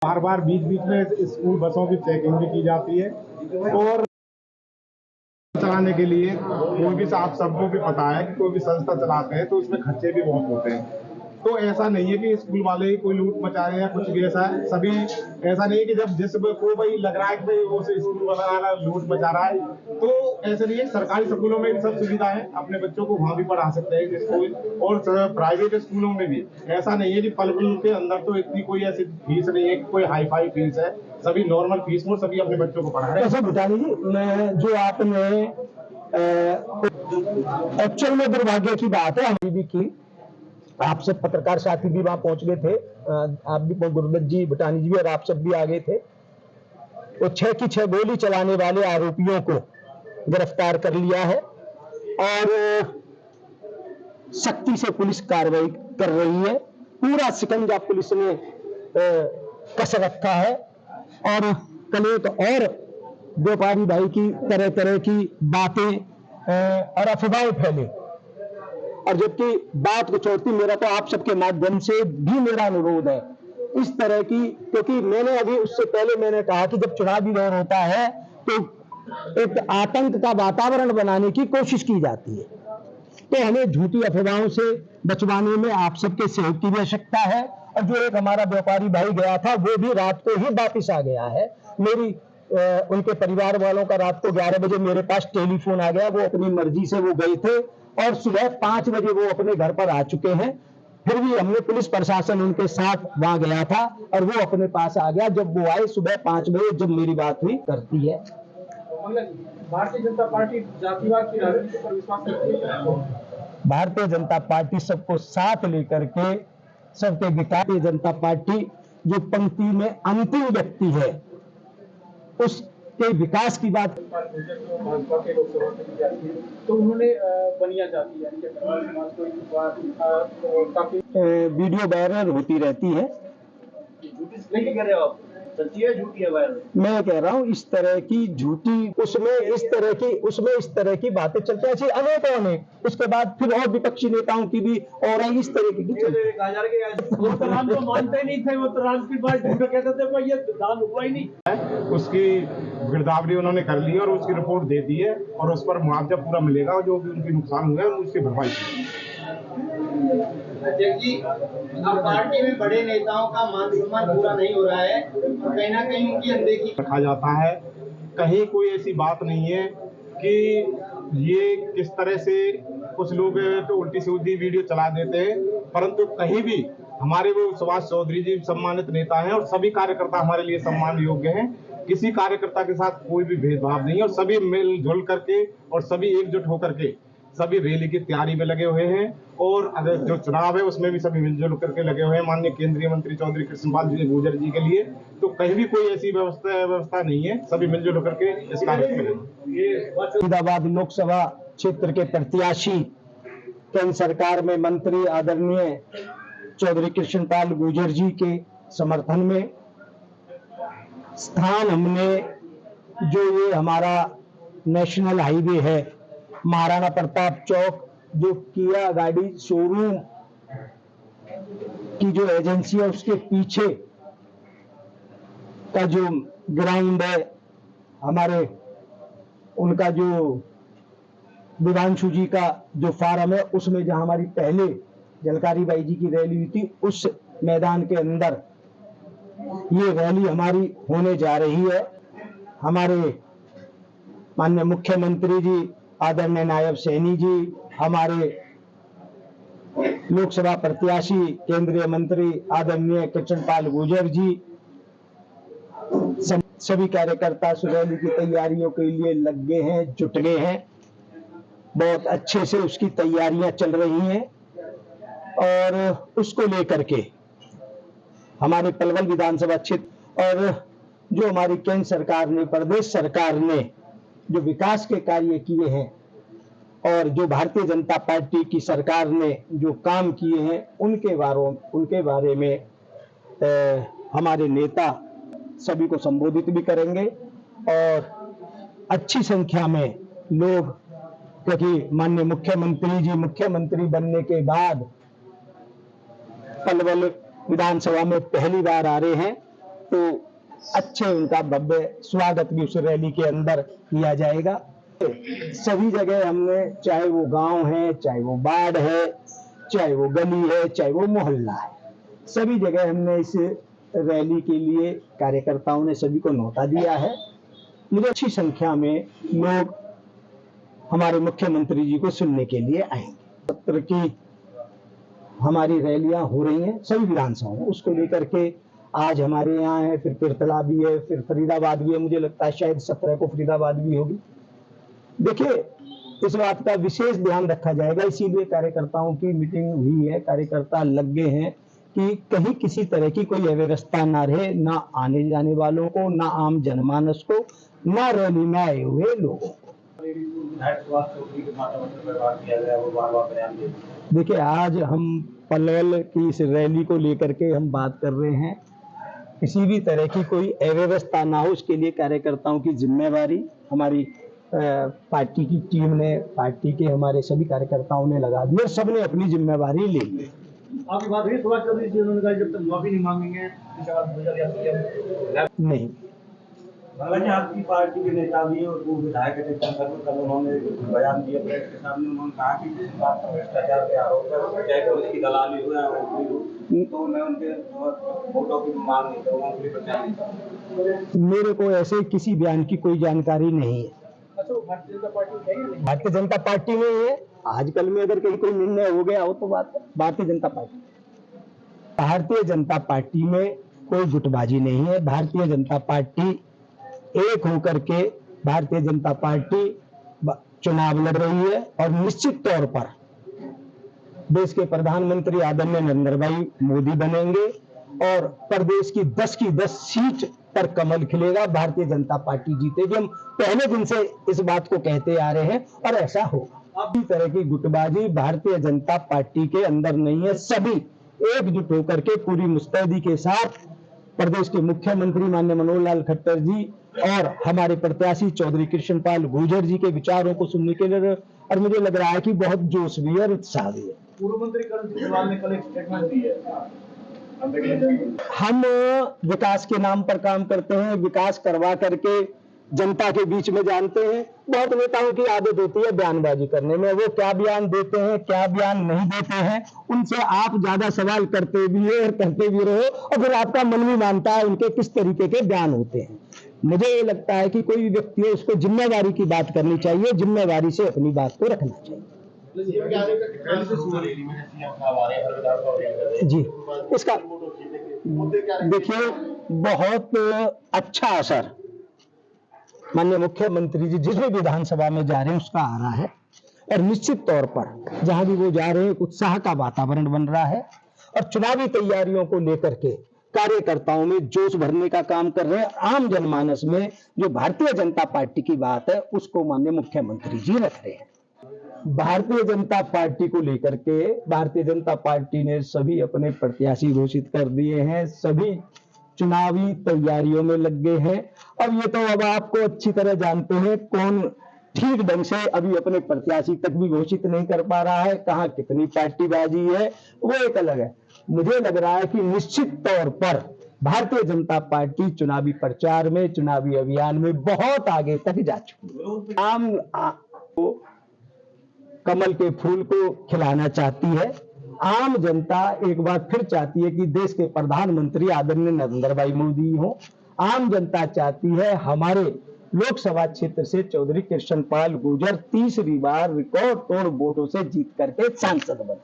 बार बार बीच बीच में स्कूल बसों की चेकिंग भी की जाती है और चलाने के लिए कोई भी आप सबको भी पता है कि कोई भी संस्था चलाते हैं तो उसमें खर्चे भी बहुत होते हैं। तो ऐसा नहीं है कि स्कूल वाले ही कोई लूट मचा रहे हैं या कुछ भी ऐसा है। सभी ऐसा नहीं है कि जब जिस को भाई लग रहा है कि भाई वो स्कूल वाला लूट मचा रहा है, तो ऐसे नहीं है। सरकारी स्कूलों में भी सब सुविधा है, अपने बच्चों को वहां भी पढ़ा सकते हैं स्कूल, और प्राइवेट स्कूलों में भी ऐसा नहीं है कि पल के अंदर तो इतनी कोई ऐसी फीस नहीं है, कोई हाई फाई फीस है। सभी नॉर्मल फीस में सभी अपने बच्चों को पढ़ा रहे हैं। ऐसा भूटानी जी, मैं जो आपने एक्चुअल में दुर्भाग्य की बात है, हमने भी की, आप सब पत्रकार साथी भी वहां पहुंच गए थे, आप भी, गुरुदत्त जी, भूटानी जी भी, और आप सब भी आ गए थे। वो 6 की 6 गोली चलाने वाले आरोपियों को गिरफ्तार कर लिया है और सख्ती से पुलिस कार्रवाई कर रही है। पूरा शिकंजा पुलिस ने कस रखा है और कल एक और व्यापारी भाई की तरह तरह की बातें और अफवाहें फैले, और जबकि बात कुछ होती, मेरा तो आप सबके माध्यम से भी मेरा अनुरोध है इस तरह की, क्योंकि मैंने अभी उससे पहले मैंने कहा कि जब चुनावी दौर होता है तो एक आतंक का वातावरण बनाने की कोशिश की जाती है, तो हमें झूठी अफवाहों से बचवाने में आप सबके सहयोग की भी आवश्यकता है। और जो एक हमारा व्यापारी भाई गया था वो भी रात को ही वापिस आ गया है। मेरी उनके परिवार वालों का रात को 11 बजे मेरे पास टेलीफोन आ गया, वो अपनी मर्जी से वो गए थे और सुबह 5 बजे वो अपने घर पर आ चुके हैं। फिर भी हमने पुलिस प्रशासन उनके साथ वहां गया था और वो अपने पास आ गया। जब वो आए सुबह 5 बजे, जब मेरी बात हुई करती है। भारतीय जनता पार्टी जातिवाद की राजनीति पर विश्वास करती है। भारतीय जनता पार्टी सबको साथ लेकर के सबके विकास, भारतीय जनता पार्टी जो पंक्ति में अंतिम व्यक्ति है उसके विकास की बात। भाजपा के लोकसभा में तो उन्होंने बनिया जाति यानी काफी वीडियो वायरल होती रहती है। नहीं कह रहे हो आप, सच्ची है झूठी है वायरल? मैं कह रहा हूँ इस तरह की झूठी, उसमें इस तरह की बातें चलती हैं, ऐसी अनेक। उसके बाद फिर और विपक्षी नेताओं की भी और इस तरह की वो तो राम को मानते नहीं थे, वो तो राम की बात झूठ कहते थे, पर ये दान हुआ ही नहीं। उसकी गिरदावरी उन्होंने कर ली और उसकी रिपोर्ट दे दी है और उस पर मुआवजा पूरा मिलेगा, जो भी उनकी नुकसान हुआ है उसकी भरपाई। अध्यक्ष जी, अब पार्टी में बड़े नेताओं का मान सम्मान पूरा नहीं हो रहा है और कहीं ना कहीं उनकी अनदेखी रखा जाता है। कहीं कोई ऐसी बात नहीं है कि ये किस तरह से कुछ लोग तो उल्टी सीधी वीडियो चला देते हैं, परंतु कहीं भी हमारे वो सुभाष चौधरी जी सम्मानित नेता हैं और सभी कार्यकर्ता हमारे लिए सम्मान योग्य हैं। किसी कार्यकर्ता के साथ कोई भी भेदभाव नहीं है और सभी मिलजुल करके और सभी एकजुट होकर के सभी रैली की तैयारी में लगे हुए हैं। और अगर जो चुनाव है उसमें भी सभी मिलजुल करके लगे हुए हैं माननीय केंद्रीय मंत्री चौधरी कृष्णपाल जी गुर्जर जी के लिए। तो कहीं भी कोई ऐसी व्यवस्था नहीं है, सभी मिलजुल होकर के इस कार्य में लगे। फरीदाबाद लोकसभा क्षेत्र के प्रत्याशी, केंद्र सरकार में मंत्री आदरणीय चौधरी कृष्णपाल गुर्जर जी के समर्थन में स्थान हमने, जो ये हमारा नेशनल हाईवे है महाराणा प्रताप चौक, जो किया गाड़ी शोरूम की जो एजेंसी है उसके पीछे का जो ग्राउंड है, हमारे उनका जो दिवांशु जी का जो फार्म है, उसमें जहां हमारी पहले जलकारी बाई जी की रैली हुई थी, उस मैदान के अंदर ये रैली हमारी होने जा रही है। हमारे माननीय मुख्यमंत्री जी आदरणीय नायब सैनी जी, हमारे लोकसभा प्रत्याशी केंद्रीय मंत्री आदरणीय कृष्णपाल गुर्जर जी, सभी कार्यकर्ता रैली की तैयारियों के लिए लग गए हैं, जुट गए हैं। बहुत अच्छे से उसकी तैयारियां चल रही हैं और उसको लेकर के हमारे पलवल विधानसभा क्षेत्र और जो हमारी केंद्र सरकार ने, प्रदेश सरकार ने जो विकास के कार्य किए हैं और जो भारतीय जनता पार्टी की सरकार ने जो काम किए हैं उनके बारे में हमारे नेता सभी को संबोधित भी करेंगे और अच्छी संख्या में लोग, क्योंकि माननीय मुख्यमंत्री जी मुख्यमंत्री बनने के बाद पलवल विधानसभा में पहली बार आ रहे हैं, तो अच्छे उनका भव्य स्वागत भी उस रैली के अंदर किया जाएगा। सभी जगह हमने, चाहे वो गांव है, चाहे वो वार्ड है, चाहे वो गली है, चाहे वो मोहल्ला है, सभी जगह हमने इस रैली के लिए कार्यकर्ताओं ने सभी को न्योता दिया है। मुझे अच्छी संख्या में लोग हमारे मुख्यमंत्री जी को सुनने के लिए आएंगे। सत्र की हमारी रैलियां हो रही हैं सभी विधानसभाओं में, उसको लेकर के आज हमारे यहाँ है, फिर पिरतला भी है, फिर फरीदाबाद भी है, मुझे लगता है शायद 17 को फरीदाबाद भी होगी। देखिए, इस बात का विशेष ध्यान रखा जाएगा, इसीलिए कार्यकर्ताओं की मीटिंग हुई है, कार्यकर्ता लग गए हैं कि कहीं किसी तरह की कोई अव्यवस्था ना रहे, ना आने जाने वालों को, ना आम जनमानस को, ना रैली में आए हुए लोगों को। देखिए, आज हम पलवल की इस रैली को लेकर के हम बात कर रहे हैं, किसी भी तरह की कोई अव्यवस्था ना हो, उसके लिए कार्यकर्ताओं की जिम्मेवारी हमारी पार्टी की टीम ने, पार्टी के हमारे सभी कार्यकर्ताओं ने लगा दी और सबने अपनी जिम्मेवारी ले ली। आपकी बात हुई सुभाष चौधरी जी, उन्होंने कहा जब तक माफी नहीं मांगेंगे नहीं। आपकी पार्टी के नेता भी और वो विधायक थे, कल उन्होंने बयान दिया प्रेस के सामने, उन्होंने कहा कि भ्रष्टाचार के आरोप है, चाहे तो उसकी दलाली हो या तो मैं उनके वोटों की मांग नहीं करूँगा, उनके लिए प्रचार नहीं करूँगा। मेरे को ऐसे किसी बयान की कोई जानकारी नहीं है। भारतीय जनता पार्टी है, भारतीय जनता पार्टी में ही है। आजकल में अगर कहीं कोई निर्णय हो गया हो तो बात है भारतीय जनता पार्टी। भारतीय जनता पार्टी में कोई गुटबाजी नहीं है। भारतीय जनता पार्टी एक होकर के भारतीय जनता पार्टी चुनाव लड़ रही है और निश्चित तौर पर देश के प्रधानमंत्री आदरणीय नरेंद्र भाई मोदी बनेंगे और प्रदेश की 10 की 10 सीट पर कमल खिलेगा, भारतीय जनता पार्टी जीतेगी। हम पहले दिन से इस बात को कहते आ रहे हैं और ऐसा होगा। अभी तरह की गुटबाजी भारतीय जनता पार्टी के अंदर नहीं है। सभी एकजुट होकर के पूरी मुस्तैदी के साथ प्रदेश के मुख्यमंत्री माननीय मनोहर लाल खट्टर जी और हमारे प्रत्याशी चौधरी कृष्णपाल गुर्जर जी के विचारों को सुनने के लिए, और मुझे लग रहा है कि बहुत जोश भी है और उत्साह भी है। पूर्व मंत्री करण सिंह ने कल एक स्टेटमेंट दी है, हम विकास के नाम पर काम करते हैं, विकास करवा करके जनता के बीच में जानते हैं। बहुत नेताओं की आदत होती है बयानबाजी करने में, वो क्या बयान देते हैं क्या बयान नहीं देते हैं, उनसे आप ज्यादा सवाल करते भी है और करते भी रहो और फिर आपका मन भी मानता है उनके किस तरीके के बयान होते हैं। मुझे ये लगता है कि कोई भी व्यक्ति है उसको जिम्मेवारी की बात करनी चाहिए, जिम्मेवारी से अपनी बात को रखना चाहिए। जी, इसका देखिए बहुत अच्छा असर माननीय मुख्यमंत्री जी जिस भी विधानसभा में जा रहे हैं उसका आ रहा है और निश्चित तौर पर जहां भी वो जा रहे हैं उत्साह का वातावरण बन रहा है और चुनावी तैयारियों को लेकर के कार्यकर्ताओं में जोश भरने का काम कर रहे हैं। आम जनमानस में जो भारतीय जनता पार्टी की बात है उसको माननीय मुख्यमंत्री जी रख रहे हैं। भारतीय जनता पार्टी को लेकर के भारतीय जनता पार्टी ने सभी अपने प्रत्याशी घोषित कर दिए हैं, सभी चुनावी तैयारियों में लग गए हैं और ये तो अब आपको अच्छी तरह जानते हैं कौन ठीक ढंग से अभी अपने प्रत्याशी तक भी घोषित नहीं कर पा रहा है, कहां कितनी पार्टीबाजी है वो एक अलग है। मुझे लग रहा है कि निश्चित तौर पर भारतीय जनता पार्टी चुनावी प्रचार में, चुनावी अभियान में बहुत आगे तक जा चुकी है। आम कमल के फूल को खिलाना चाहती है। आम जनता एक बार फिर चाहती है कि देश के प्रधानमंत्री आदरणीय नरेंद्र भाई मोदी हो। आम जनता चाहती है हमारे लोकसभा क्षेत्र से चौधरी कृष्णपाल गुर्जर तीसरी बार रिकॉर्ड तोड़ वोटों से जीत करके सांसद बने।